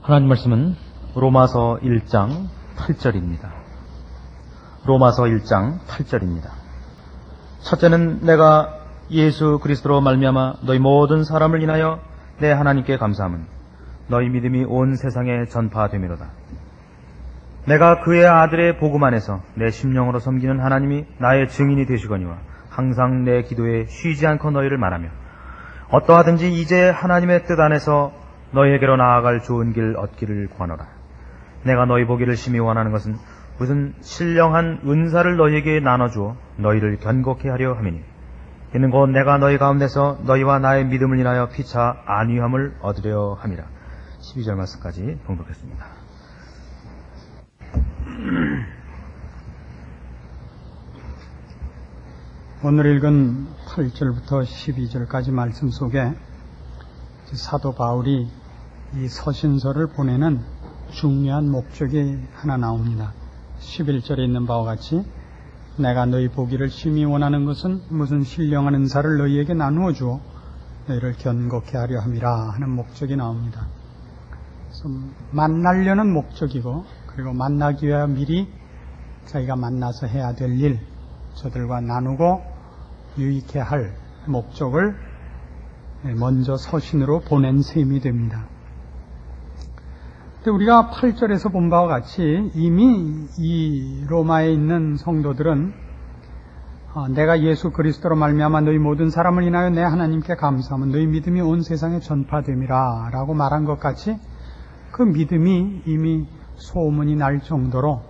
하나님 말씀은 로마서 1장 8절입니다. 로마서 1장 8절입니다. 첫째는 내가 예수 그리스도로 말미암아 너희 모든 사람을 인하여 내 하나님께 감사함은 너희 믿음이 온 세상에 전파됨이로다. 내가 그의 아들의 복음 안에서 내 심령으로 섬기는 하나님이 나의 증인이 되시거니와 항상 내 기도에 쉬지 않고 너희를 말하며 어떠하든지 이제 하나님의 뜻 안에서 너희에게로 나아갈 좋은 길 얻기를 구하노라. 내가 너희 보기를 심히 원하는 것은 무슨 신령한 은사를 너희에게 나눠주어 너희를 견고케 하려 함이니 이는 곧 내가 너희 가운데서 너희와 나의 믿음을 인하여 피차 안위함을 얻으려 함이라. 12절 말씀까지 봉독했습니다. 오늘 읽은 8절부터 12절까지 말씀 속에 사도 바울이 이 서신서를 보내는 중요한 목적이 하나 나옵니다. 11절에 있는 바와 같이 내가 너희 보기를 심히 원하는 것은 무슨 신령한 은사를 너희에게 나누어 주어 너희를 견고케 하려 함이라 하는 목적이 나옵니다. 그래서 만나려는 목적이고, 그리고 만나기 위해 미리 자기가 만나서 해야 될 일, 저들과 나누고 유익해 할 목적을 먼저 서신으로 보낸 셈이 됩니다. 우리가 8절에서 본 바와 같이 이미 이 로마에 있는 성도들은 내가 예수 그리스도로 말미암아 너희 모든 사람을 인하여 내 하나님께 감사하면 너희 믿음이 온 세상에 전파됨이라 라고 말한 것 같이 그 믿음이 이미 소문이 날 정도로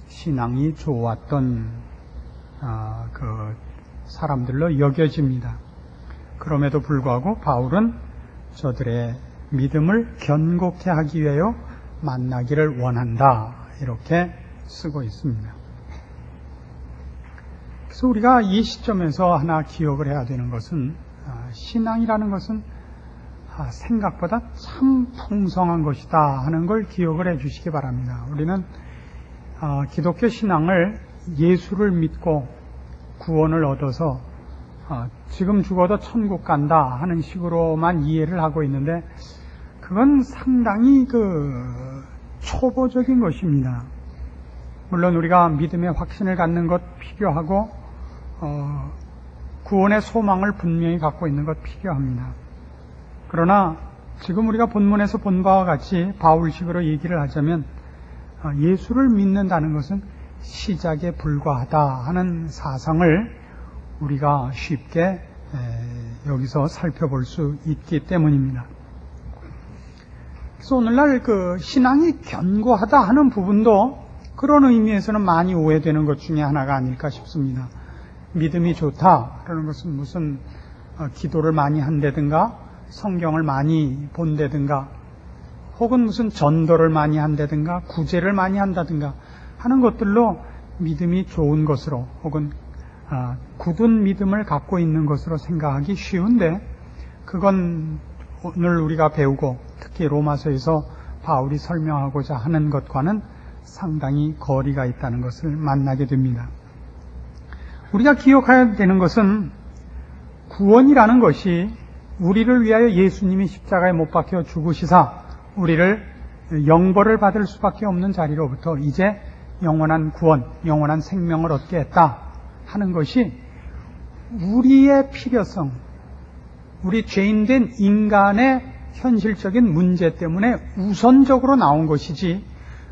신앙이 좋았던 그 사람들로 여겨집니다. 그럼에도 불구하고 바울은 저들의 믿음을 견고케 하기 위하여 만나기를 원한다, 이렇게 쓰고 있습니다. 그래서 우리가 이 시점에서 하나 기억을 해야 되는 것은 신앙이라는 것은 생각보다 참 풍성한 것이다 하는 걸 기억을 해 주시기 바랍니다. 우리는 기독교 신앙을 예수를 믿고 구원을 얻어서 지금 죽어도 천국 간다 하는 식으로만 이해를 하고 있는데 그건 상당히 초보적인 것입니다. 물론 우리가 믿음의 확신을 갖는 것 필요하고 구원의 소망을 분명히 갖고 있는 것 필요합니다. 그러나 지금 우리가 본문에서 본 바와 같이 바울식으로 얘기를 하자면 예수를 믿는다는 것은 시작에 불과하다 하는 사상을 우리가 쉽게 여기서 살펴볼 수 있기 때문입니다. 그래서 오늘날 신앙이 견고하다 하는 부분도 그런 의미에서는 많이 오해되는 것 중에 하나가 아닐까 싶습니다. 믿음이 좋다 그러는 것은 무슨 기도를 많이 한다든가 성경을 많이 본다든가 혹은 무슨 전도를 많이 한다든가 구제를 많이 한다든가 하는 것들로 믿음이 좋은 것으로 혹은 굳은 믿음을 갖고 있는 것으로 생각하기 쉬운데 그건 오늘 우리가 배우고 특히 로마서에서 바울이 설명하고자 하는 것과는 상당히 거리가 있다는 것을 만나게 됩니다. 우리가 기억해야 되는 것은 구원이라는 것이 우리를 위하여 예수님이 십자가에 못 박혀 죽으시사 우리를 영벌을 받을 수밖에 없는 자리로부터 이제 영원한 구원, 영원한 생명을 얻게 했다 하는 것이 우리의 필요성, 우리 죄인된 인간의 현실적인 문제 때문에 우선적으로 나온 것이지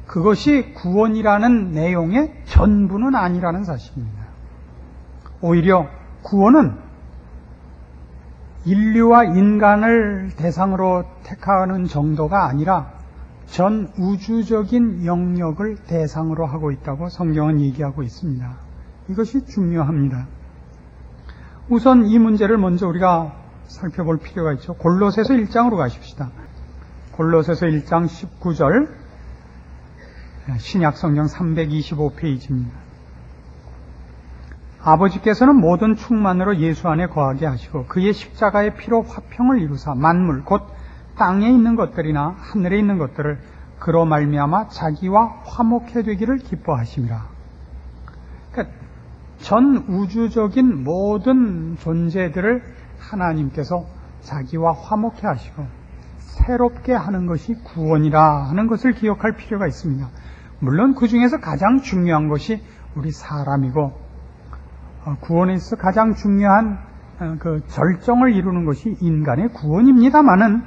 그것이 구원이라는 내용의 전부는 아니라는 사실입니다. 오히려 구원은 인류와 인간을 대상으로 택하는 정도가 아니라 전 우주적인 영역을 대상으로 하고 있다고 성경은 얘기하고 있습니다. 이것이 중요합니다. 우선 이 문제를 먼저 우리가 살펴볼 필요가 있죠. 골로새서 1장으로 가십시다. 골로새서 1장 19절 신약성경 325페이지입니다. 아버지께서는 모든 충만으로 예수 안에 거하게 하시고 그의 십자가의 피로 화평을 이루사 만물 곧 땅에 있는 것들이나 하늘에 있는 것들을 그로 말미암아 자기와 화목해 되기를 기뻐하심이라. 그러니까 전 우주적인 모든 존재들을 하나님께서 자기와 화목해 하시고 새롭게 하는 것이 구원이라 하는 것을 기억할 필요가 있습니다. 물론 그 중에서 가장 중요한 것이 우리 사람이고, 구원에 있어 가장 중요한 그 절정을 이루는 것이 인간의 구원입니다마는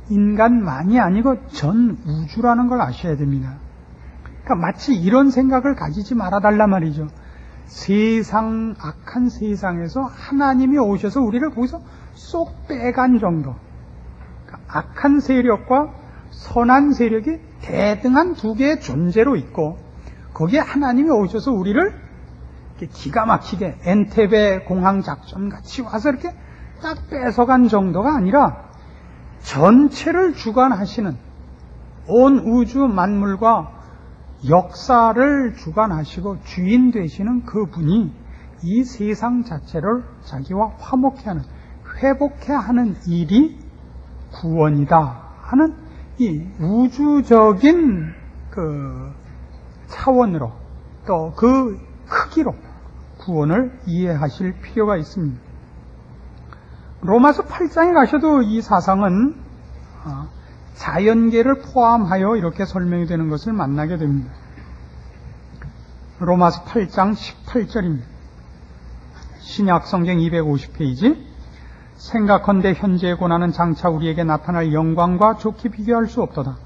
인간만이 아니고 전 우주라는 걸 아셔야 됩니다. 그러니까 마치 이런 생각을 가지지 말아달란 말이죠. 세상, 악한 세상에서 하나님이 오셔서 우리를 거기서 쏙 빼간 정도. 그러니까 악한 세력과 선한 세력이 대등한 두 개의 존재로 있고, 거기에 하나님이 오셔서 우리를 기가 막히게 엔테베 공항 작전 같이 와서 이렇게 딱 뺏어간 정도가 아니라 전체를 주관하시는, 온 우주 만물과 역사를 주관하시고 주인 되시는 그분이 이 세상 자체를 자기와 화목해 하는, 회복해 하는 일이 구원이다 하는 이 우주적인 그 차원으로, 또 그 크기로 구원을 이해하실 필요가 있습니다. 로마서 8장에 가셔도 이 사상은 자연계를 포함하여 이렇게 설명이 되는 것을 만나게 됩니다. 로마서 8장 18절입니다. 신약성경 250페이지. 생각컨대 현재의 고난은 장차 우리에게 나타날 영광과 좋게 비교할 수 없도다.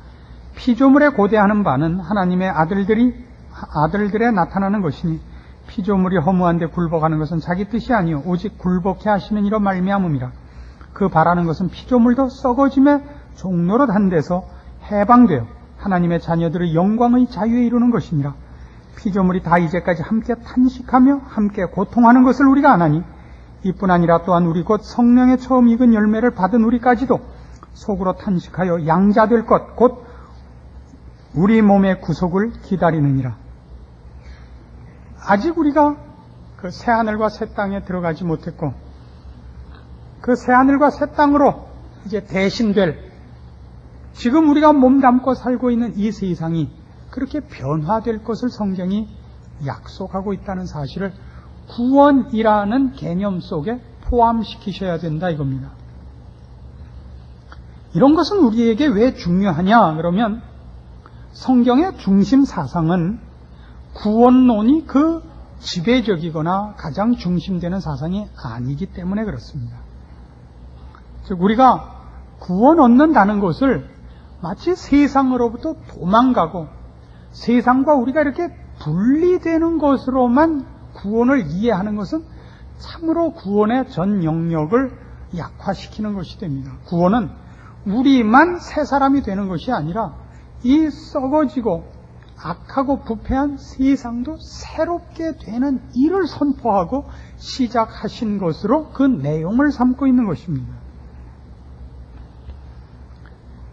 피조물에 고대하는 바는 하나님의 아들들에 나타나는 것이니, 피조물이 허무한데 굴복하는 것은 자기 뜻이 아니요 오직 굴복해 하시는 이로 말미암음이라. 그 바라는 것은 피조물도 썩어짐의 종로로 단 데서 해방되어 하나님의 자녀들의 영광의 자유에 이루는 것이니라. 피조물이 다 이제까지 함께 탄식하며 함께 고통하는 것을 우리가 아나니, 이뿐 아니라 또한 우리 곧 성령의 처음 익은 열매를 받은 우리까지도 속으로 탄식하여 양자될 것 곧 우리 몸의 구속을 기다리느니라. 아직 우리가 그 새하늘과 새 땅에 들어가지 못했고, 그 새하늘과 새 땅으로 이제 대신될, 지금 우리가 몸담고 살고 있는 이 세상이 그렇게 변화될 것을 성경이 약속하고 있다는 사실을 구원이라는 개념 속에 포함시키셔야 된다 이겁니다. 이런 것은 우리에게 왜 중요하냐 그러면, 성경의 중심 사상은 구원론이 그 지배적이거나 가장 중심되는 사상이 아니기 때문에 그렇습니다. 즉 우리가 구원 얻는다는 것을 마치 세상으로부터 도망가고 세상과 우리가 이렇게 분리되는 것으로만 구원을 이해하는 것은 참으로 구원의 전 영역을 약화시키는 것이 됩니다. 구원은 우리만 새 사람이 되는 것이 아니라 이 썩어지고 악하고 부패한 세상도 새롭게 되는 일을 선포하고 시작하신 것으로 그 내용을 삼고 있는 것입니다.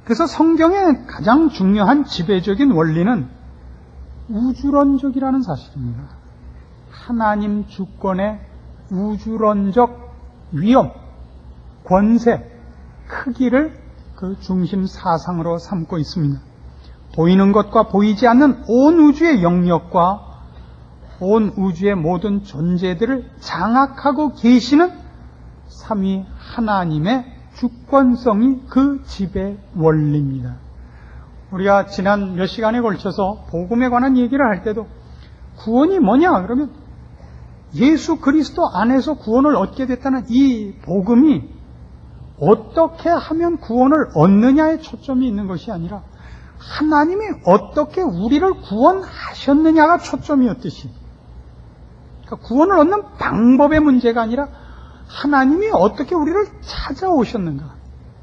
그래서 성경의 가장 중요한 지배적인 원리는 우주론적이라는 사실입니다. 하나님 주권의 우주론적 위엄, 권세, 크기를 그 중심 사상으로 삼고 있습니다. 보이는 것과 보이지 않는 온 우주의 영역과 온 우주의 모든 존재들을 장악하고 계시는 삼위 하나님의 주권성이 그 지배 원리입니다. 우리가 지난 몇 시간에 걸쳐서 복음에 관한 얘기를 할 때도 구원이 뭐냐 그러면 예수 그리스도 안에서 구원을 얻게 됐다는 이 복음이 어떻게 하면 구원을 얻느냐에 초점이 있는 것이 아니라 하나님이 어떻게 우리를 구원하셨느냐가 초점이었듯이, 그러니까 구원을 얻는 방법의 문제가 아니라 하나님이 어떻게 우리를 찾아오셨는가,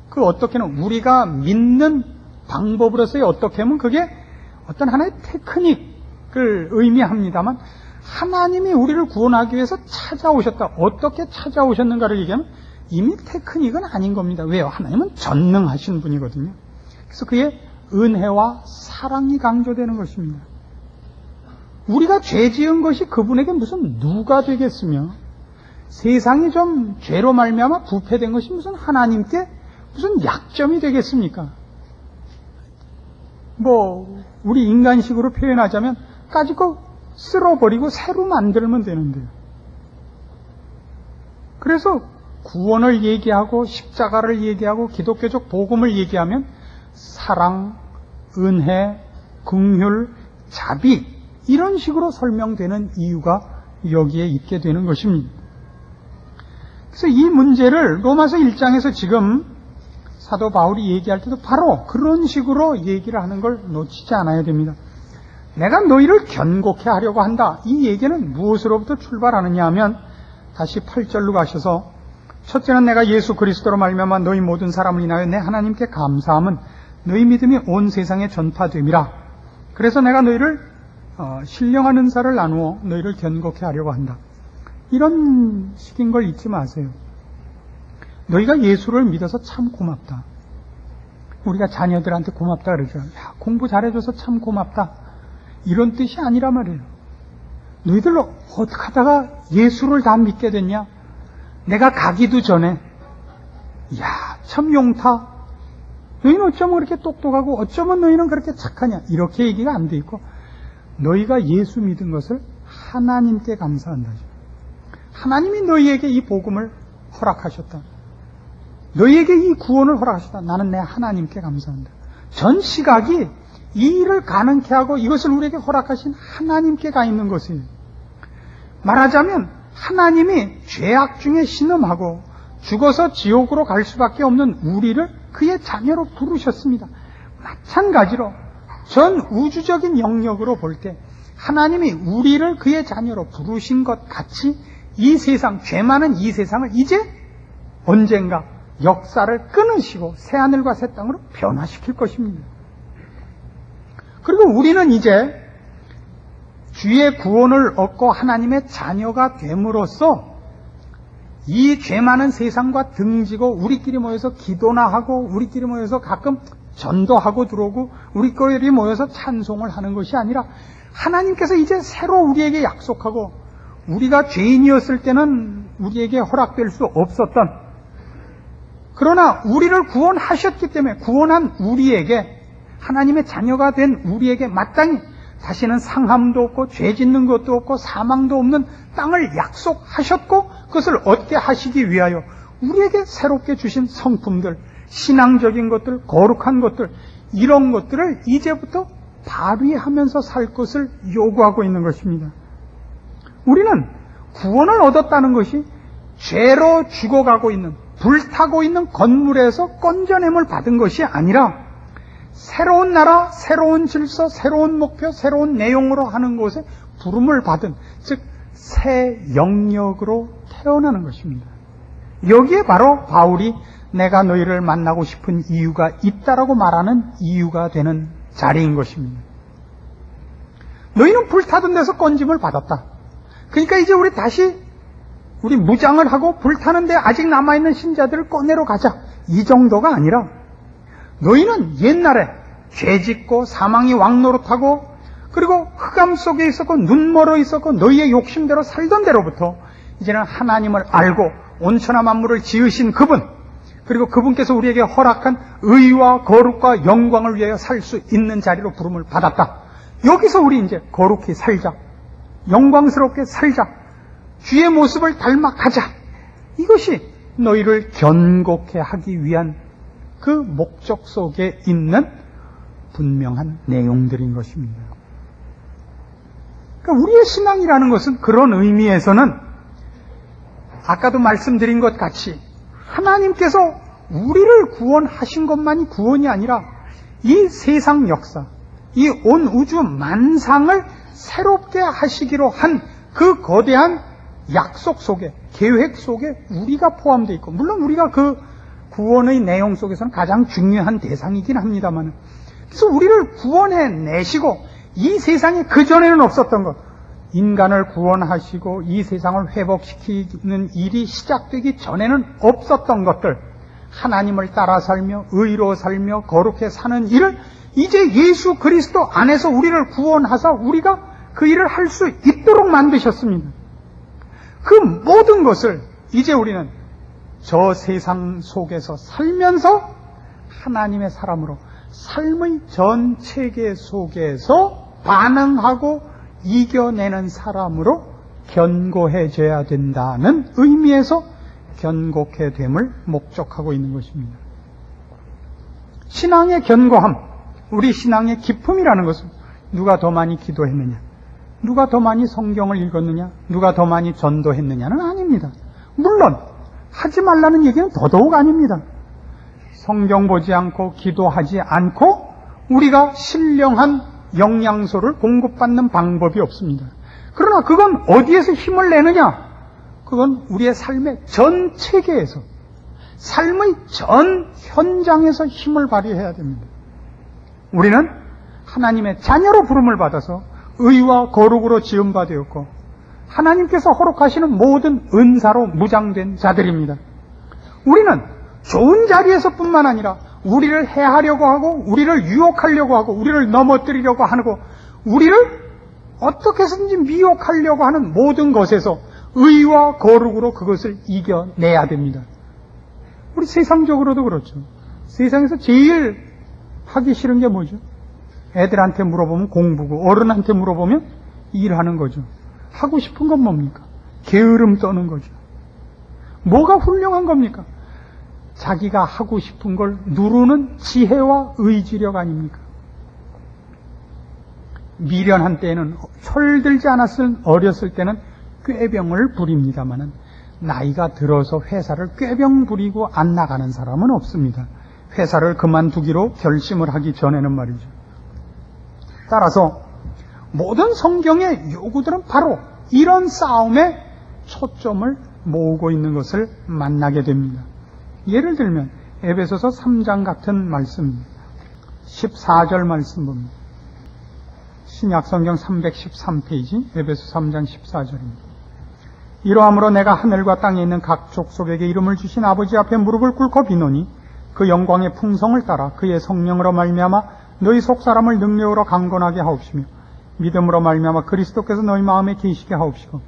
그 어떻게는 우리가 믿는 방법으로서의 어떻게 하면 그게 어떤 하나의 테크닉을 의미합니다만, 하나님이 우리를 구원하기 위해서 찾아오셨다. 어떻게 찾아오셨는가를 얘기하면 이미 테크닉은 아닌 겁니다. 왜요? 하나님은 전능하신 분이거든요. 그래서 그의 은혜와 사랑이 강조되는 것입니다. 우리가 죄 지은 것이 그분에게 무슨 누가 되겠으며, 세상이 좀 죄로 말미암아 부패된 것이 무슨 하나님께 무슨 약점이 되겠습니까? 우리 인간식으로 표현하자면 까짓 거 쓸어버리고 새로 만들면 되는데요. 그래서 구원을 얘기하고 십자가를 얘기하고 기독교적 복음을 얘기하면 사랑, 은혜, 긍휼, 자비 이런 식으로 설명되는 이유가 여기에 있게 되는 것입니다. 그래서 이 문제를 로마서 1장에서 지금 사도 바울이 얘기할 때도 바로 그런 식으로 얘기를 하는 걸 놓치지 않아야 됩니다. 내가 너희를 견고케 하려고 한다. 이 얘기는 무엇으로부터 출발하느냐 하면 다시 8절로 가셔서 첫째는 내가 예수 그리스도로 말미암아 너희 모든 사람을 인하여 내 하나님께 감사함은 너희 믿음이 온 세상에 전파됨이라. 그래서 내가 너희를 신령한 은사를 나누어 너희를 견고케 하려고 한다. 이런 식인 걸 잊지 마세요. 너희가 예수를 믿어서 참 고맙다. 우리가 자녀들한테 고맙다 그러죠. 야, 공부 잘해줘서 참 고맙다. 이런 뜻이 아니란 말이에요. 너희들 어떻게 하다가 예수를 다 믿게 됐냐? 내가 가기도 전에 야, 참 용타. 너희는 어쩌면 그렇게 똑똑하고 어쩌면 너희는 그렇게 착하냐? 이렇게 얘기가 안 돼 있고 너희가 예수 믿은 것을 하나님께 감사한다. 하나님이 너희에게 이 복음을 허락하셨다. 너희에게 이 구원을 허락하셨다. 나는 내 하나님께 감사한다. 전 시각이 이 일을 가능케 하고 이것을 우리에게 허락하신 하나님께 가 있는 것이에요. 말하자면 하나님이 죄악 중에 신음하고 죽어서 지옥으로 갈 수밖에 없는 우리를 그의 자녀로 부르셨습니다. 마찬가지로 전 우주적인 영역으로 볼 때 하나님이 우리를 그의 자녀로 부르신 것 같이 이 세상, 죄 많은 이 세상을 이제 언젠가 역사를 끊으시고 새하늘과 새 땅으로 변화시킬 것입니다. 그리고 우리는 이제 주의 구원을 얻고 하나님의 자녀가 됨으로써 이 죄 많은 세상과 등지고 우리끼리 모여서 기도나 하고 우리끼리 모여서 가끔 전도하고 들어오고 우리끼리 모여서 찬송을 하는 것이 아니라 하나님께서 이제 새로 우리에게 약속하고 우리가 죄인이었을 때는 우리에게 허락될 수 없었던, 그러나 우리를 구원하셨기 때문에 구원한 우리에게, 하나님의 자녀가 된 우리에게 마땅히 다시는 상함도 없고 죄 짓는 것도 없고 사망도 없는 땅을 약속하셨고 그것을 얻게 하시기 위하여 우리에게 새롭게 주신 성품들, 신앙적인 것들, 거룩한 것들, 이런 것들을 이제부터 발휘하면서 살 것을 요구하고 있는 것입니다. 우리는 구원을 얻었다는 것이 죄로 죽어가고 있는, 불타고 있는 건물에서 건져냄을 받은 것이 아니라 새로운 나라, 새로운 질서, 새로운 목표, 새로운 내용으로 하는 것에 부름을 받은, 즉 새 영역으로 태어나는 것입니다. 여기에 바로 바울이 내가 너희를 만나고 싶은 이유가 있다라고 말하는 이유가 되는 자리인 것입니다. 너희는 불타던 데서 건짐을 받았다. 그러니까 이제 우리 다시 우리 무장을 하고 불타는데 아직 남아있는 신자들을 꺼내러 가자, 이 정도가 아니라 너희는 옛날에 죄짓고 사망이 왕노릇하고 그리고 흑암 속에 있었고 눈멀어 있었고 너희의 욕심대로 살던 대로부터 이제는 하나님을 알고 온천하 만물을 지으신 그분, 그리고 그분께서 우리에게 허락한 의와 거룩과 영광을 위하여 살 수 있는 자리로 부름을 받았다. 여기서 우리 이제 거룩히 살자, 영광스럽게 살자, 주의 모습을 닮아가자. 이것이 너희를 견고케 하기 위한 그 목적 속에 있는 분명한 내용들인 것입니다. 그러니까 우리의 신앙이라는 것은 그런 의미에서는 아까도 말씀드린 것 같이 하나님께서 우리를 구원하신 것만이 구원이 아니라 이 세상 역사, 이 온 우주 만상을 새롭게 하시기로 한 그 거대한 약속 속에, 계획 속에 우리가 포함되어 있고, 물론 우리가 그 구원의 내용 속에서는 가장 중요한 대상이긴 합니다만, 그래서 우리를 구원해내시고 이 세상에 그전에는 없었던 것, 인간을 구원하시고 이 세상을 회복시키는 일이 시작되기 전에는 없었던 것들, 하나님을 따라 살며 의로 살며 거룩해 사는 일을 이제 예수 그리스도 안에서 우리를 구원하사 우리가 그 일을 할 수 있도록 만드셨습니다. 그 모든 것을 이제 우리는 저 세상 속에서 살면서 하나님의 사람으로 삶의 전 체계 속에서 반응하고 이겨내는 사람으로 견고해져야 된다는 의미에서 견고케 됨을 목적하고 있는 것입니다. 신앙의 견고함, 우리 신앙의 기쁨이라는 것은 누가 더 많이 기도했느냐, 누가 더 많이 성경을 읽었느냐, 누가 더 많이 전도했느냐는 아닙니다. 물론 하지 말라는 얘기는 더더욱 아닙니다. 성경 보지 않고 기도하지 않고 우리가 신령한 영양소를 공급받는 방법이 없습니다. 그러나 그건 어디에서 힘을 내느냐? 그건 우리의 삶의 전 체계에서, 삶의 전 현장에서 힘을 발휘해야 됩니다. 우리는 하나님의 자녀로 부름을 받아서 의와 거룩으로 지음받았고 하나님께서 허락하시는 모든 은사로 무장된 자들입니다. 우리는 좋은 자리에서뿐만 아니라 우리를 해하려고 하고 우리를 유혹하려고 하고 우리를 넘어뜨리려고 하고 우리를 어떻게 해서든지 미혹하려고 하는 모든 것에서 의와 거룩으로 그것을 이겨내야 됩니다. 우리 세상적으로도 그렇죠. 세상에서 제일 하기 싫은 게 뭐죠? 애들한테 물어보면 공부고 어른한테 물어보면 일하는 거죠. 하고 싶은 건 뭡니까? 게으름 떠는 거죠. 뭐가 훌륭한 겁니까? 자기가 하고 싶은 걸 누르는 지혜와 의지력 아닙니까? 미련한 때는, 철들지 않았을 어렸을 때는 꾀병을 부립니다마는 나이가 들어서 회사를 꾀병 부리고 안 나가는 사람은 없습니다. 회사를 그만두기로 결심을 하기 전에는 말이죠. 따라서 모든 성경의 요구들은 바로 이런 싸움에 초점을 모으고 있는 것을 만나게 됩니다. 예를 들면 에베소서 3장 같은 말씀입니다. 14절 말씀 봅니다. 신약성경 313페이지 에베소 3장 14절입니다. 이러함으로 내가 하늘과 땅에 있는 각 족속에게 이름을 주신 아버지 앞에 무릎을 꿇고 비노니 그 영광의 풍성을 따라 그의 성령으로 말미암아 너희 속사람을 능력으로 강건하게 하옵시며 믿음으로 말미암아 그리스도께서 너희 마음에 계시게 하옵시고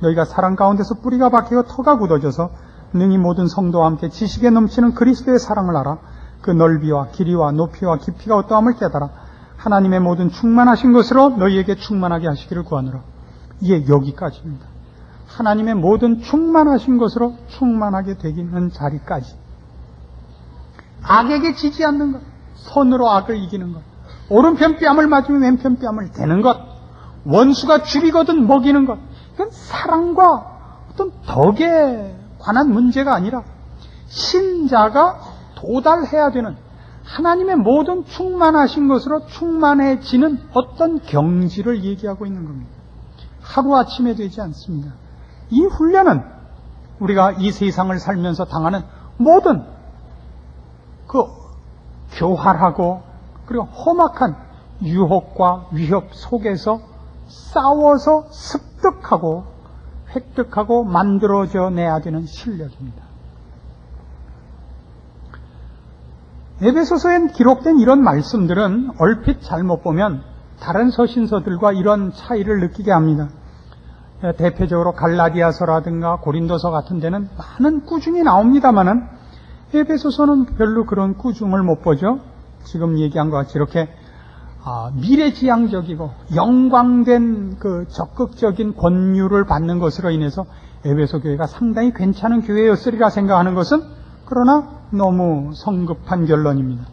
너희가 사랑 가운데서 뿌리가 박히고 터가 굳어져서 능히 모든 성도와 함께 지식에 넘치는 그리스도의 사랑을 알아 그 넓이와 길이와 높이와 깊이가 어떠함을 깨달아 하나님의 모든 충만하신 것으로 너희에게 충만하게 하시기를 구하노라. 이게 여기까지입니다. 하나님의 모든 충만하신 것으로 충만하게 되기는 자리까지. 악에게 지지 않는 것, 선으로 악을 이기는 것, 오른편 뺨을 맞으면 왼편 뺨을 대는 것, 원수가 줄이거든 먹이는 것, 이건 사랑과 어떤 덕에 관한 문제가 아니라 신자가 도달해야 되는 하나님의 모든 충만하신 것으로 충만해지는 어떤 경지를 얘기하고 있는 겁니다. 하루아침에 되지 않습니다. 이 훈련은 우리가 이 세상을 살면서 당하는 모든 그 교활하고 그리고 험악한 유혹과 위협 속에서 싸워서 습득하고 획득하고 만들어져 내야 되는 실력입니다. 에베소서에 기록된 이런 말씀들은 얼핏 잘못 보면 다른 서신서들과 이런 차이를 느끼게 합니다. 대표적으로 갈라디아서라든가 고린도서 같은 데는 많은 꾸중이 나옵니다만은 에베소서는 별로 그런 꾸중을 못 보죠. 지금 얘기한 것 같이 이렇게 미래지향적이고 영광된 그 적극적인 권유를 받는 것으로 인해서 에베소 교회가 상당히 괜찮은 교회였으리라 생각하는 것은 그러나 너무 성급한 결론입니다.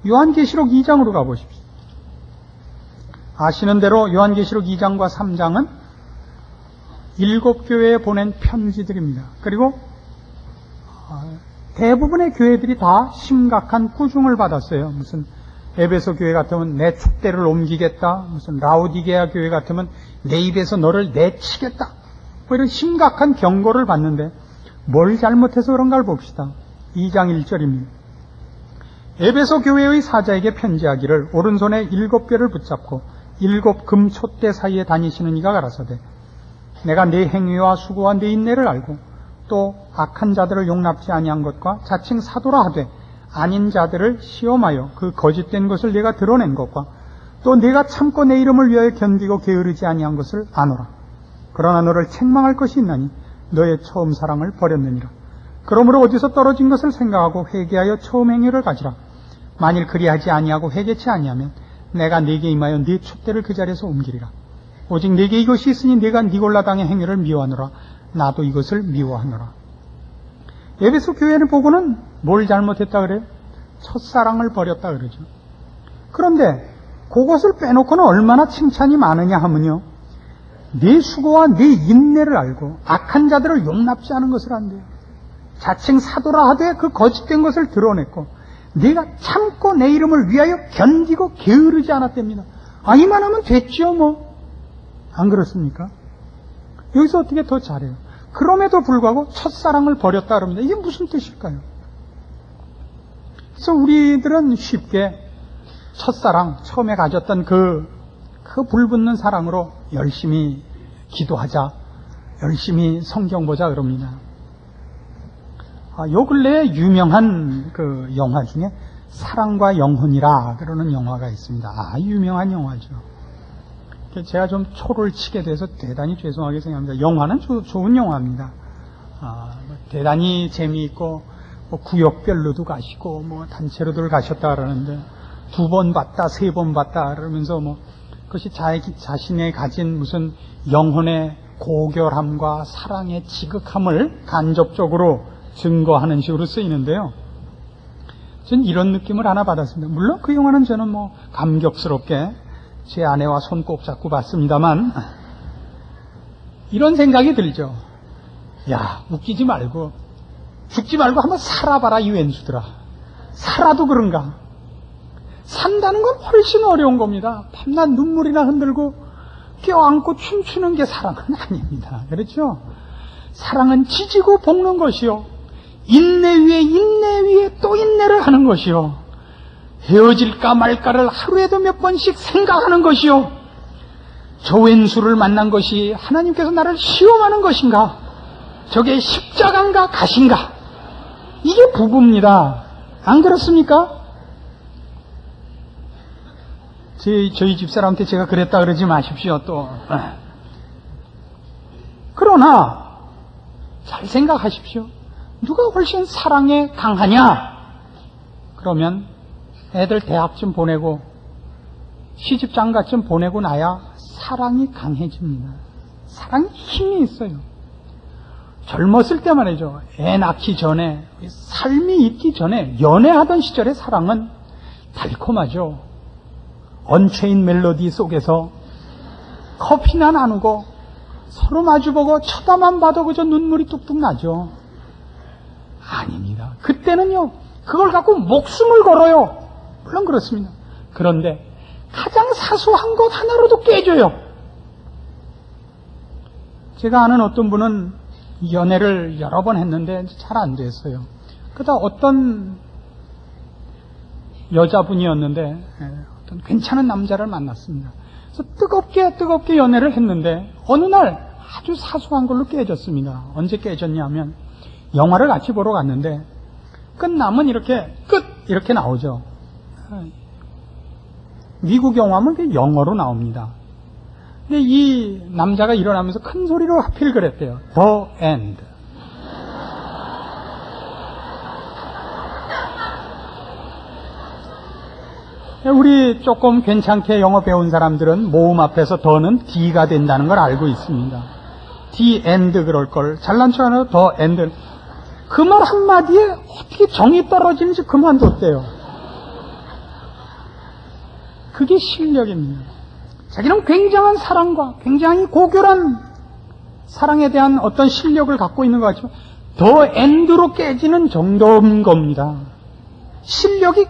요한계시록 2장으로 가보십시오. 아시는 대로 요한계시록 2장과 3장은 7교회에 보낸 편지들입니다. 그리고 대부분의 교회들이 다 심각한 꾸중을 받았어요. 무슨 에베소 교회 같으면 내 촛대를 옮기겠다, 무슨 라오디게아 교회 같으면 내 입에서 너를 내치겠다, 뭐 이런 심각한 경고를 받는데 뭘 잘못해서 그런가를 봅시다. 2장 1절입니다. 에베소 교회의 사자에게 편지하기를 오른손에 7뼈를 붙잡고 7 금 촛대 사이에 다니시는 이가 가라사대 내가 네 행위와 수고와 네 인내를 알고 또 악한 자들을 용납지 아니한 것과 자칭 사도라 하되 아닌 자들을 시험하여 그 거짓된 것을 네가 드러낸 것과 또 네가 참고 내 이름을 위하여 견디고 게으르지 아니한 것을 아노라. 그러나 너를 책망할 것이 있나니 너의 처음 사랑을 버렸느니라. 그러므로 어디서 떨어진 것을 생각하고 회개하여 처음 행위를 가지라. 만일 그리하지 아니하고 회개치 아니하면 내가 네게 임하여 네 촛대를 그 자리에서 옮기리라. 오직 네게 이것이 있으니 네가 니골라당의 행위를 미워하노라. 나도 이것을 미워하노라. 에베소 교회를 보고는 뭘 잘못했다 그래요? 첫사랑을 버렸다 그러죠. 그런데 그것을 빼놓고는 얼마나 칭찬이 많으냐 하면요. 네 수고와 네 인내를 알고 악한 자들을 용납지 않은 것을 안돼요. 자칭 사도라 하되 그 거짓된 것을 드러냈고 네가 참고 내 이름을 위하여 견디고 게으르지 않았답니다. 이만하면 됐죠 뭐. 안 그렇습니까? 여기서 어떻게 더 잘해요? 그럼에도 불구하고 첫사랑을 버렸다 그럽니다. 이게 무슨 뜻일까요? 그래서 우리들은 쉽게 첫사랑, 처음에 가졌던 그 불붙는 사랑으로 열심히 기도하자, 열심히 성경 보자 그럽니다. 요 근래에 유명한 그 영화 중에 사랑과 영혼이라 그러는 영화가 있습니다. 유명한 영화죠. 제가 좀 초를 치게 돼서 대단히 죄송하게 생각합니다. 영화는 좋은 영화입니다. 대단히 재미있고, 구역별로도 가시고, 단체로들 가셨다 그러는데, 2번 봤다, 3번 봤다 그러면서 그것이 자신의 가진 무슨 영혼의 고결함과 사랑의 지극함을 간접적으로 증거하는 식으로 쓰이는데요. 전 이런 느낌을 하나 받았습니다. 물론 그 영화는 저는 감격스럽게 제 아내와 손 꼭 잡고 봤습니다만, 이런 생각이 들죠. 야, 웃기지 말고, 죽지 말고 한번 살아봐라, 이 왼수들아. 살아도 그런가? 산다는 건 훨씬 어려운 겁니다. 밤낮 눈물이나 흔들고 껴안고 춤추는 게 사랑은 아닙니다. 그렇죠? 사랑은 지지고 볶는 것이요. 인내 위에 또 인내를 하는 것이요. 헤어질까 말까를 하루에도 몇 번씩 생각하는 것이요. 저 왼수를 만난 것이 하나님께서 나를 시험하는 것인가? 저게 십자가인가 가신가? 이게 부부입니다. 안 그렇습니까? 저희 집사람한테 제가 그랬다 그러지 마십시오, 또. 그러나, 잘 생각하십시오. 누가 훨씬 사랑에 강하냐? 그러면 애들 대학쯤 보내고, 시집장가쯤 보내고 나야 사랑이 강해집니다. 사랑이 힘이 있어요. 젊었을 때 말이죠. 애 낳기 전에, 삶이 있기 전에 연애하던 시절의 사랑은 달콤하죠. 언체인 멜로디 속에서 커피나 나누고 서로 마주보고 쳐다만 봐도 그저 눈물이 뚝뚝 나죠. 아닙니다. 그때는요, 그걸 갖고 목숨을 걸어요. 물론 그렇습니다. 그런데 가장 사소한 것 하나로도 깨져요. 제가 아는 어떤 분은 연애를 여러 번 했는데 잘 안 됐어요. 그러다 어떤 여자분이었는데 어떤 괜찮은 남자를 만났습니다. 그래서 뜨겁게 연애를 했는데 어느 날 아주 사소한 걸로 깨졌습니다. 언제 깨졌냐면 영화를 같이 보러 갔는데 끝나면 이렇게 나오죠. 미국 영화면 영어로 나옵니다. 근데 이 남자가 일어나면서 큰 소리로 하필 그랬대요. The end. 우리 조금 괜찮게 영어 배운 사람들은 모음 앞에서 더는 D가 된다는 걸 알고 있습니다. The end 그럴 걸. 잘난 척 하나 The end. 그 말 한마디에 어떻게 정이 떨어지는지 그만뒀대요. 그게 실력입니다. 자기는 굉장한 사랑과 굉장히 고결한 사랑에 대한 어떤 실력을 갖고 있는 것 같지만 더 엔드로 깨지는 정도인 겁니다. 실력이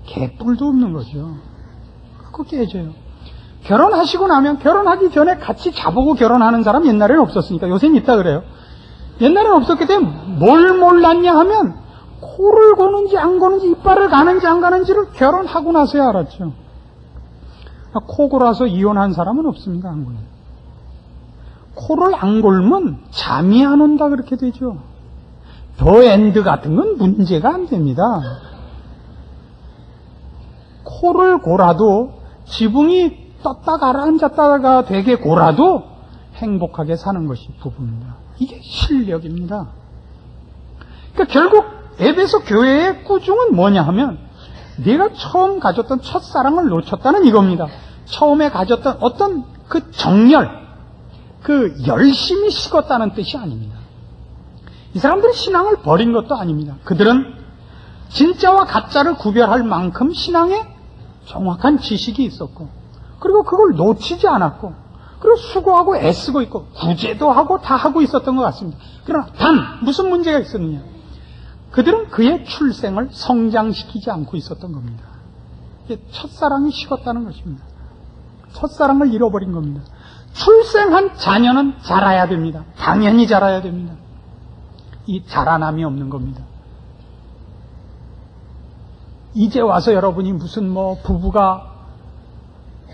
개뿔도 없는 거죠. 그거 깨져요. 결혼하시고 나면 결혼하기 전에 같이 자보고 결혼하는 사람 옛날에는 없었으니까 요새는 있다 그래요. 옛날에는 없었기 때문에 뭘 몰랐냐 하면 코를 고는지 안 고는지 이빨을 가는지 안 가는지를 결혼하고 나서야 알았죠. 코 골아서 이혼한 사람은 없습니다. 안 골면. 코를 안 골면 잠이 안 온다 그렇게 되죠. 더 엔드 같은 건 문제가 안 됩니다. 코를 골아도 지붕이 떴다 가라앉았다가 되게 골아도 행복하게 사는 것이 부부입니다. 이게 실력입니다. 그러니까 결국 에베소 교회의 꾸중은 뭐냐 하면 네가 처음 가졌던 첫사랑을 놓쳤다는 이겁니다. 처음에 가졌던 어떤 그 정열, 그 열심이 식었다는 뜻이 아닙니다. 이 사람들은 신앙을 버린 것도 아닙니다. 그들은 진짜와 가짜를 구별할 만큼 신앙에 정확한 지식이 있었고, 그리고 그걸 놓치지 않았고, 그리고 수고하고 애쓰고 있고, 구제도 하고 다 하고 있었던 것 같습니다. 그러나 단 무슨 문제가 있었느냐? 그들은 그의 출생을 성장시키지 않고 있었던 겁니다. 첫사랑이 식었다는 것입니다. 첫사랑을 잃어버린 겁니다. 출생한 자녀는 자라야 됩니다. 당연히 자라야 됩니다. 이 자라남이 없는 겁니다. 이제 와서 여러분이 무슨 부부가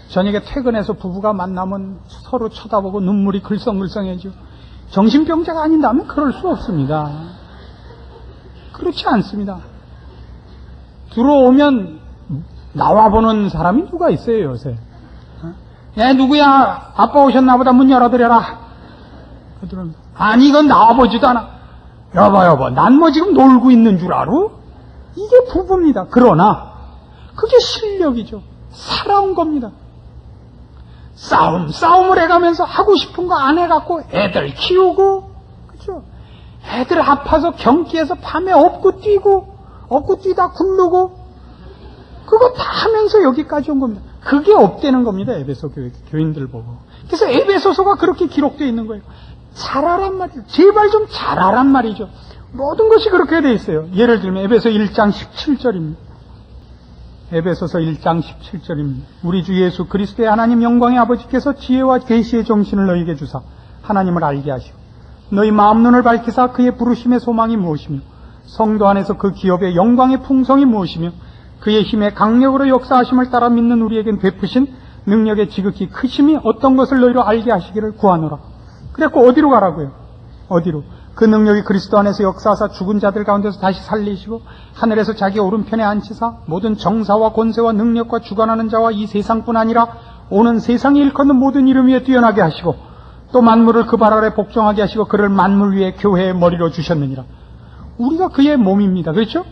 저녁에 퇴근해서 부부가 만나면 서로 쳐다보고 눈물이 글썽글썽해지고, 정신병자가 아닌다면 그럴 수 없습니다. 그렇지 않습니다. 들어오면 나와보는 사람이 누가 있어요, 요새? 야, 누구야? 아빠 오셨나 보다. 문 열어드려라. 아니, 이건 나와보지도 않아. 여보, 난 지금 놀고 있는 줄 알아? 이게 부부입니다. 그러나 그게 실력이죠. 살아온 겁니다. 싸움을 해가면서 하고 싶은 거 안 해갖고 애들 키우고, 그죠? 애들 아파서 경기에서 밤에 업고 뛰다 굴르고, 그거 다 하면서 여기까지 온 겁니다. 그게 없대는 겁니다. 에베소 교인들 보고. 그래서 에베소서가 그렇게 기록되어 있는 거예요. 잘하란 말이죠. 제발 좀 잘하란 말이죠. 모든 것이 그렇게 되어 있어요. 예를 들면 에베소 1장 17절입니다. 에베소서 1장 17절입니다. 우리 주 예수 그리스도의 하나님 영광의 아버지께서 지혜와 계시의 정신을 너희에게 주사 하나님을 알게 하시고, 너희 마음 눈을 밝히사 그의 부르심의 소망이 무엇이며 성도 안에서 그 기업의 영광의 풍성이 무엇이며 그의 힘의 강력으로 역사하심을 따라 믿는 우리에겐 베푸신 능력의 지극히 크심이 어떤 것을 너희로 알게 하시기를 구하노라. 그래갖고 어디로 가라고요? 어디로? 그 능력이 그리스도 안에서 역사하사 죽은 자들 가운데서 다시 살리시고 하늘에서 자기 오른편에 앉히사 모든 정사와 권세와 능력과 주관하는 자와 이 세상뿐 아니라 오는 세상에 일컫는 모든 이름 위에 뛰어나게 하시고 또 만물을 그 발 아래 복종하게 하시고 그를 만물 위에 교회의 머리로 주셨느니라. 우리가 그의 몸입니다. 그렇죠?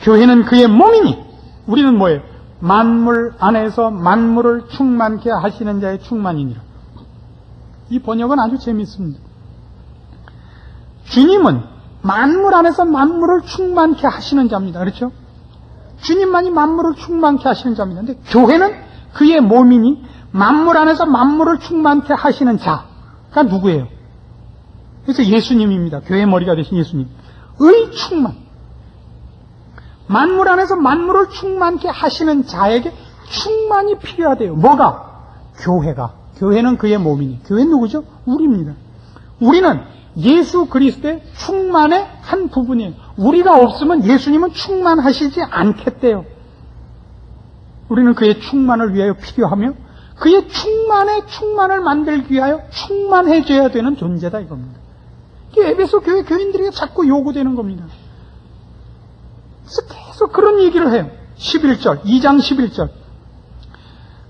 교회는 그의 몸이니 우리는 뭐예요? 만물 안에서 만물을 충만케 하시는 자의 충만이니라. 이 번역은 아주 재미있습니다. 주님은 만물 안에서 만물을 충만케 하시는 자입니다. 그렇죠? 주님만이 만물을 충만케 하시는 자입니다. 근데 교회는 그의 몸이니 만물 안에서 만물을 충만케 하시는 자가 누구예요? 그래서 예수님입니다. 교회의 머리가 되신 예수님. 의 충만. 만물 안에서 만물을 충만케 하시는 자에게 충만이 필요하대요. 뭐가? 교회가. 교회는 그의 몸이니. 교회는 누구죠? 우리입니다. 우리는 예수 그리스도의 충만의 한 부분이에요. 우리가 없으면 예수님은 충만하시지 않겠대요. 우리는 그의 충만을 위하여 필요하며 그의 충만을 만들기 위하여 충만해져야 되는 존재다 이겁니다. 이게 에베소 교회 교인들에게 자꾸 요구되는 겁니다. 그래서 계속 그런 얘기를 해요. 11절, 2장 11절.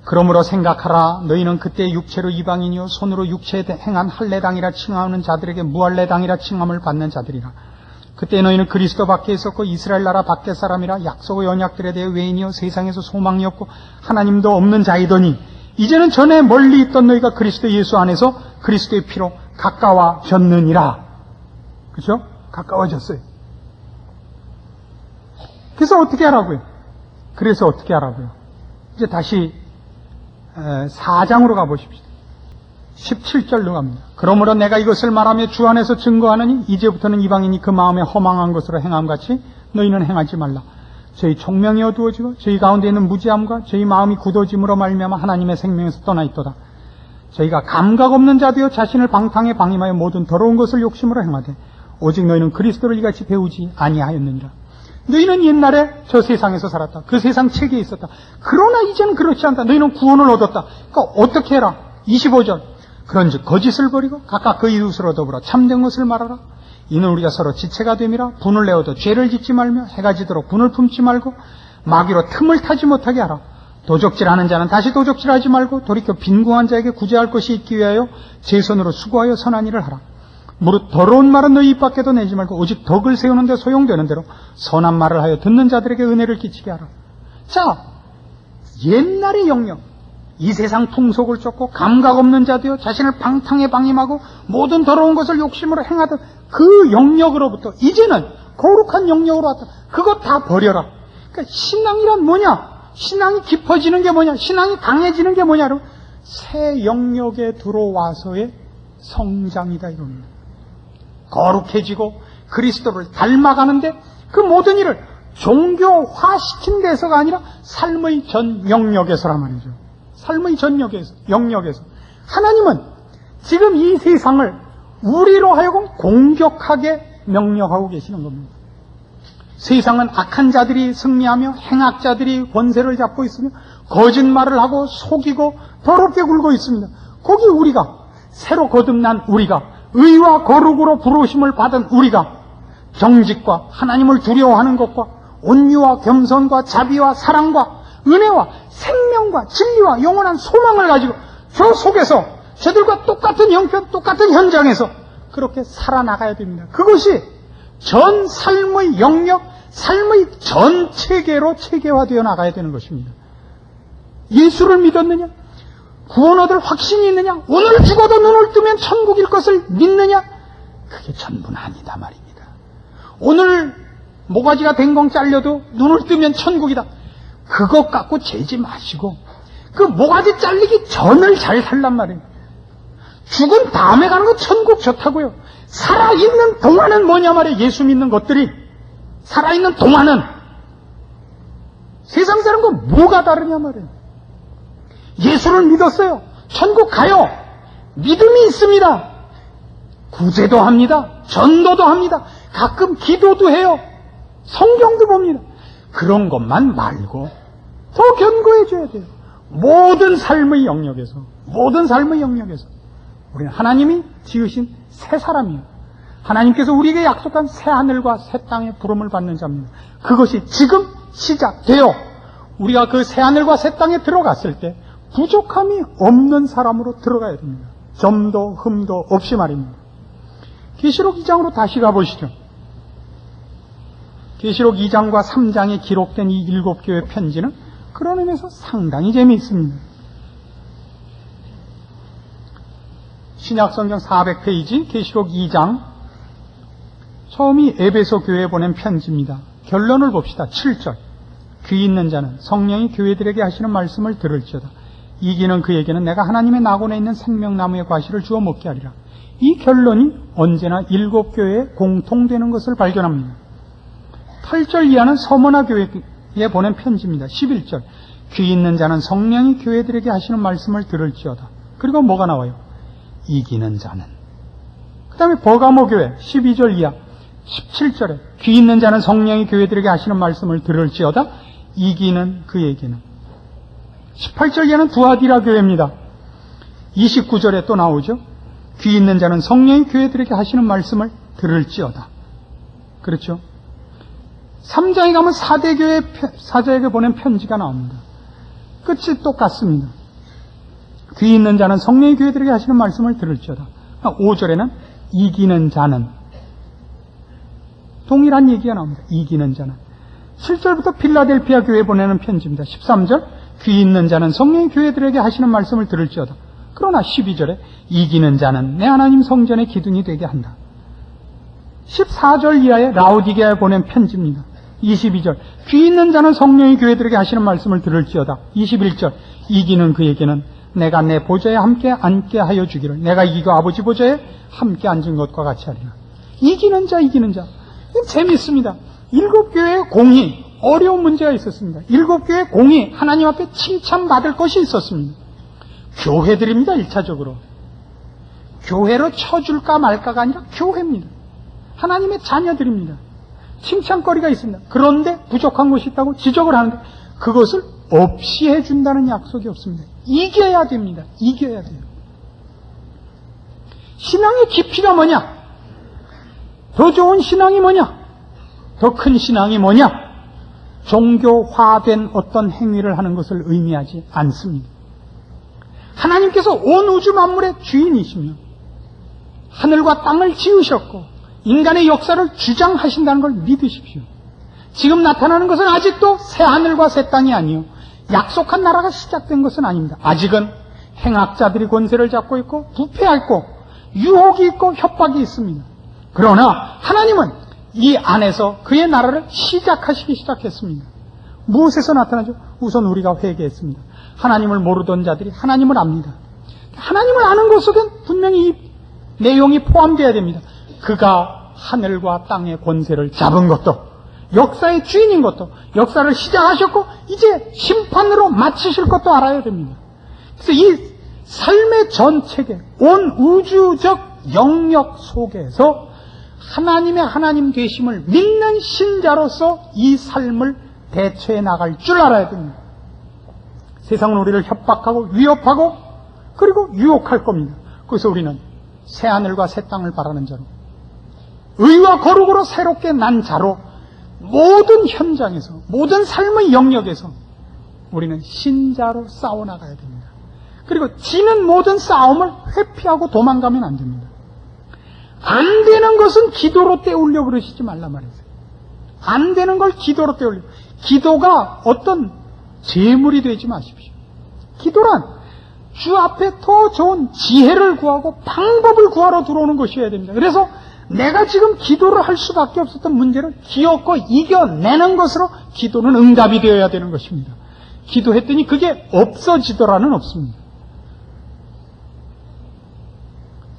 그러므로 생각하라. 너희는 그때 육체로 이방인이요 손으로 육체에 행한 할례당이라 칭하는 자들에게 무할례당이라 칭함을 받는 자들이라. 그때 너희는 그리스도 밖에 있었고 이스라엘 나라 밖의 사람이라 약속의 언약들에 대해 외인이요 세상에서 소망이 없고 하나님도 없는 자이더니 이제는 전에 멀리 있던 너희가 그리스도 예수 안에서 그리스도의 피로 가까워졌느니라. 그렇죠? 가까워졌어요. 그래서 어떻게 하라고요? 이제 다시 4장으로 가보십시다. 17절로 갑니다. 그러므로 내가 이것을 말하며 주 안에서 증거하느니 이제부터는 이방인이 그 마음에 허망한 것으로 행함같이 너희는 행하지 말라. 저희 총명이 어두워지고 저희 가운데 있는 무지함과 저희 마음이 굳어짐으로 말미암아 하나님의 생명에서 떠나 있도다. 저희가 감각 없는 자되어 자신을 방탕에 방임하여 모든 더러운 것을 욕심으로 행하되 오직 너희는 그리스도를 이같이 배우지 아니하였느니라. 너희는 옛날에 저 세상에서 살았다. 그 세상 체계에 있었다. 그러나 이제는 그렇지 않다. 너희는 구원을 얻었다. 그러니까 어떻게 해라? 25절. 그런즉 거짓을 버리고 각각 그 이웃으로 더불어 참된 것을 말하라. 이는 우리가 서로 지체가 됨이라. 분을 내어도 죄를 짓지 말며 해가 지도록 분을 품지 말고 마귀로 틈을 타지 못하게 하라. 도적질하는 자는 다시 도적질하지 말고 돌이켜 빈궁한 자에게 구제할 것이 있기 위하여 제 손으로 수고하여 선한 일을 하라. 무릇 더러운 말은 너희 입 밖에도 내지 말고 오직 덕을 세우는 데 소용되는 대로 선한 말을 하여 듣는 자들에게 은혜를 끼치게 하라. 자, 옛날의 영역, 이 세상 풍속을 쫓고 감각 없는 자 되어 자신을 방탕에 방임하고 모든 더러운 것을 욕심으로 행하던 그 영역으로부터 이제는 거룩한 영역으로 왔다. 그거 다 버려라. 그러니까 신앙이란 뭐냐? 신앙이 깊어지는 게 뭐냐? 신앙이 강해지는 게 뭐냐? 그러면 새 영역에 들어와서의 성장이다 이겁니다. 거룩해지고 그리스도를 닮아가는데 그 모든 일을 종교화시킨 데서가 아니라 삶의 전 영역에서란 말이죠. 삶의 전 영역에서. 하나님은 지금 이 세상을 우리로 하여금 공격하게 명령하고 계시는 겁니다. 세상은 악한 자들이 승리하며 행악자들이 권세를 잡고 있으며 거짓말을 하고 속이고 더럽게 굴고 있습니다. 거기 우리가 새로 거듭난 우리가 의와 거룩으로 부르심을 받은 우리가 정직과 하나님을 두려워하는 것과 온유와 겸손과 자비와 사랑과 은혜와 생명과 진리와 영원한 소망을 가지고 저 속에서 저들과 똑같은 형편, 똑같은 현장에서 그렇게 살아나가야 됩니다. 그것이 전 삶의 영역, 삶의 전 체계로 체계화되어 나가야 되는 것입니다. 예수를 믿었느냐? 구원 얻을 확신이 있느냐? 오늘 죽어도 눈을 뜨면 천국일 것을 믿느냐? 그게 전부는 아니다 말입니다. 오늘 모가지가 댕공 잘려도 눈을 뜨면 천국이다. 그것 갖고 재지 마시고 그 모가지 잘리기 전을 잘 살란 말이에요. 죽은 다음에 가는 건 천국 좋다고요. 살아있는 동안은 뭐냐 말이에요. 예수 믿는 것들이 살아있는 동안은 세상 사람과 뭐가 다르냐 말이에요. 예수를 믿었어요. 천국 가요. 믿음이 있습니다. 구제도 합니다. 전도도 합니다. 가끔 기도도 해요. 성경도 봅니다. 그런 것만 말고 더 견고해져야 돼요. 모든 삶의 영역에서 우리는 하나님이 지으신 새 사람이에요. 하나님께서 우리에게 약속한 새 하늘과 새 땅의 부름을 받는 자입니다. 그것이 지금 시작되어 우리가 그 새 하늘과 새 땅에 들어갔을 때 부족함이 없는 사람으로 들어가야 됩니다. 점도 흠도 없이 말입니다. 계시록 2장으로 다시 가보시죠. 계시록 2장과 3장에 기록된 이 7교회 편지는 그런 의미에서 상당히 재미있습니다. 신약성경 400페이지 계시록 2장 처음이 에베소 교회에 보낸 편지입니다. 결론을 봅시다. 7절 귀 있는 자는 성령이 교회들에게 하시는 말씀을 들을지어다. 이기는 그에게는 내가 하나님의 낙원에 있는 생명나무의 과실을 주어 먹게 하리라. 이 결론이 언제나 7교회에 공통되는 것을 발견합니다. 8절 이하는 서머나 교회에 보낸 편지입니다. 11절 귀 있는 자는 성령이 교회들에게 하시는 말씀을 들을지어다. 그리고 뭐가 나와요? 이기는 자는. 그 다음에 버가모 교회 12절 이하 17절에 귀 있는 자는 성령이 교회들에게 하시는 말씀을 들을지어다. 이기는 그에게는. 18절 이하는 두아디라 교회입니다. 29절에 또 나오죠. 귀 있는 자는 성령이 교회들에게 하시는 말씀을 들을지어다. 그렇죠? 3장에 가면 사대교회 사자에게 보낸 편지가 나옵니다. 끝이 똑같습니다. 귀 있는 자는 성령이 교회들에게 하시는 말씀을 들을지어다. 5절에는 이기는 자는 동일한 얘기가 나옵니다. 이기는 자는. 7절부터 필라델피아 교회에 보내는 편지입니다. 13절 귀 있는 자는 성령이 교회들에게 하시는 말씀을 들을지어다. 그러나 12절에 이기는 자는 내 하나님 성전의 기둥이 되게 한다. 14절 이하에 라오디게아에 보낸 편지입니다. 22절 귀 있는 자는 성령이 교회들에게 하시는 말씀을 들을지어다. 21절 이기는 그에게는 내가 내 보좌에 함께 앉게 하여 주기를 내가 이기고 아버지 보좌에 함께 앉은 것과 같이 하리라. 이기는 자. 재미있습니다. 7교회의 공의 어려운 문제가 있었습니다. 7교회의 공의 하나님 앞에 칭찬받을 것이 있었습니다. 교회들입니다. 1차적으로 교회로 쳐줄까 말까가 아니라 교회입니다. 하나님의 자녀들입니다. 칭찬거리가 있습니다. 그런데 부족한 것이 있다고 지적을 하는데 그것을 없이 해준다는 약속이 없습니다. 이겨야 됩니다. 이겨야 돼요. 신앙의 깊이가 뭐냐? 더 좋은 신앙이 뭐냐? 더 큰 신앙이 뭐냐? 종교화된 어떤 행위를 하는 것을 의미하지 않습니다. 하나님께서 온 우주 만물의 주인이시며 하늘과 땅을 지으셨고 인간의 역사를 주장하신다는 걸 믿으십시오. 지금 나타나는 것은 아직도 새 하늘과 새 땅이 아니요 약속한 나라가 시작된 것은 아닙니다. 아직은 행악자들이 권세를 잡고 있고 부패하고 유혹이 있고 협박이 있습니다. 그러나 하나님은 이 안에서 그의 나라를 시작하시기 시작했습니다. 무엇에서 나타나죠? 우선 우리가 회개했습니다. 하나님을 모르던 자들이 하나님을 압니다. 하나님을 아는 것 속엔 분명히 이 내용이 포함되어야 됩니다. 그가 하늘과 땅의 권세를 잡은 것도, 역사의 주인인 것도, 역사를 시작하셨고 이제 심판으로 마치실 것도 알아야 됩니다. 그래서 이 삶의 전 체계, 온 우주적 영역 속에서 하나님의 하나님 되심을 믿는 신자로서 이 삶을 대처해 나갈 줄 알아야 됩니다. 세상은 우리를 협박하고 위협하고 그리고 유혹할 겁니다. 그래서 우리는 새하늘과 새 땅을 바라는 자로, 의와 거룩으로 새롭게 난 자로 모든 현장에서, 모든 삶의 영역에서 우리는 신자로 싸워나가야 됩니다. 그리고 지는 모든 싸움을 회피하고 도망가면 안 됩니다. 안 되는 것은 기도로 때우려고 그러시지 말라 말이에요. 안 되는 걸 기도로 때우려고. 기도가 어떤 재물이 되지 마십시오. 기도란 주 앞에 더 좋은 지혜를 구하고 방법을 구하러 들어오는 것이어야 됩니다. 그래서 내가 지금 기도를 할 수밖에 없었던 문제를 기어코 이겨내는 것으로 기도는 응답이 되어야 되는 것입니다. 기도했더니 그게 없어지더라는 없습니다.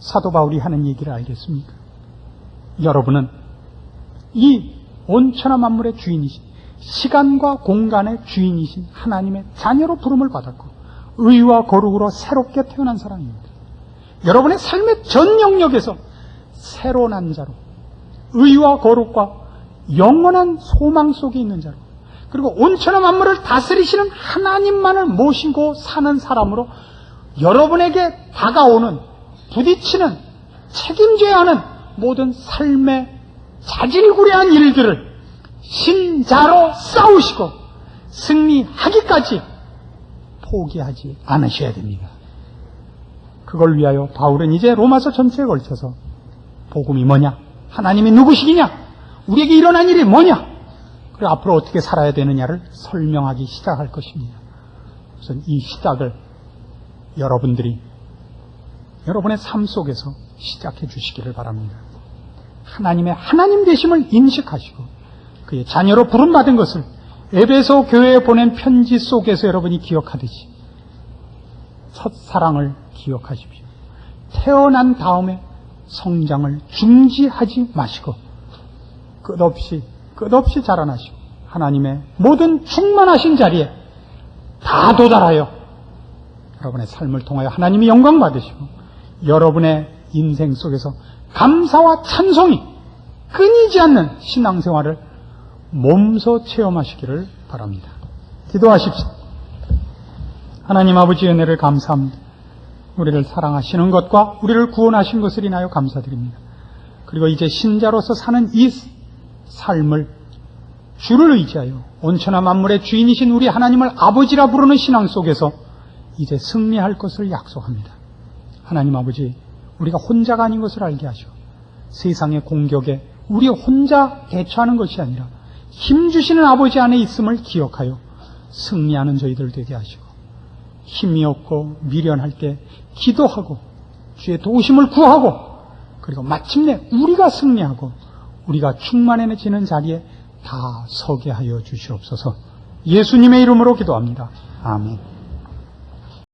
사도 바울이 하는 얘기를 알겠습니까? 여러분은 이 온천하 만물의 주인이신, 시간과 공간의 주인이신 하나님의 자녀로 부름을 받았고 의와 거룩으로 새롭게 태어난 사람입니다. 여러분의 삶의 전 영역에서 새로 난 자로, 의와 거룩과 영원한 소망 속에 있는 자로, 그리고 온천하 만물을 다스리시는 하나님만을 모시고 사는 사람으로 여러분에게 다가오는, 부딪히는, 책임져야 하는 모든 삶의 자질구레한 일들을 신자로 싸우시고 승리하기까지 포기하지 않으셔야 됩니다. 그걸 위하여 바울은 이제 로마서 전체에 걸쳐서 복음이 뭐냐? 하나님이 누구시기냐? 우리에게 일어난 일이 뭐냐? 그리고 앞으로 어떻게 살아야 되느냐를 설명하기 시작할 것입니다. 우선 이 시작을 여러분들이 여러분의 삶 속에서 시작해 주시기를 바랍니다. 하나님의 하나님 되심을 인식하시고 그의 자녀로 부름받은 것을 에베소 교회에 보낸 편지 속에서 여러분이 기억하듯이 첫사랑을 기억하십시오. 태어난 다음에 성장을 중지하지 마시고 끝없이 자라나시고 하나님의 모든 충만하신 자리에 다 도달하여 여러분의 삶을 통하여 하나님이 영광 받으시고 여러분의 인생 속에서 감사와 찬송이 끊이지 않는 신앙생활을 몸소 체험하시기를 바랍니다. 기도하십시오. 하나님 아버지 은혜를 감사합니다. 우리를 사랑하시는 것과 우리를 구원하신 것을 인하여 감사드립니다. 그리고 이제 신자로서 사는 이 삶을 주를 의지하여 온천하 만물의 주인이신 우리 하나님을 아버지라 부르는 신앙 속에서 이제 승리할 것을 약속합니다. 하나님 아버지, 우리가 혼자가 아닌 것을 알게 하시고 세상의 공격에 우리 혼자 대처하는 것이 아니라 힘주시는 아버지 안에 있음을 기억하여 승리하는 저희들 되게 하시고 힘이 없고 미련할 때 기도하고 주의 도우심을 구하고 그리고 마침내 우리가 승리하고 우리가 충만해지는 자리에 다 서게 하여 주시옵소서. 예수님의 이름으로 기도합니다. 아멘.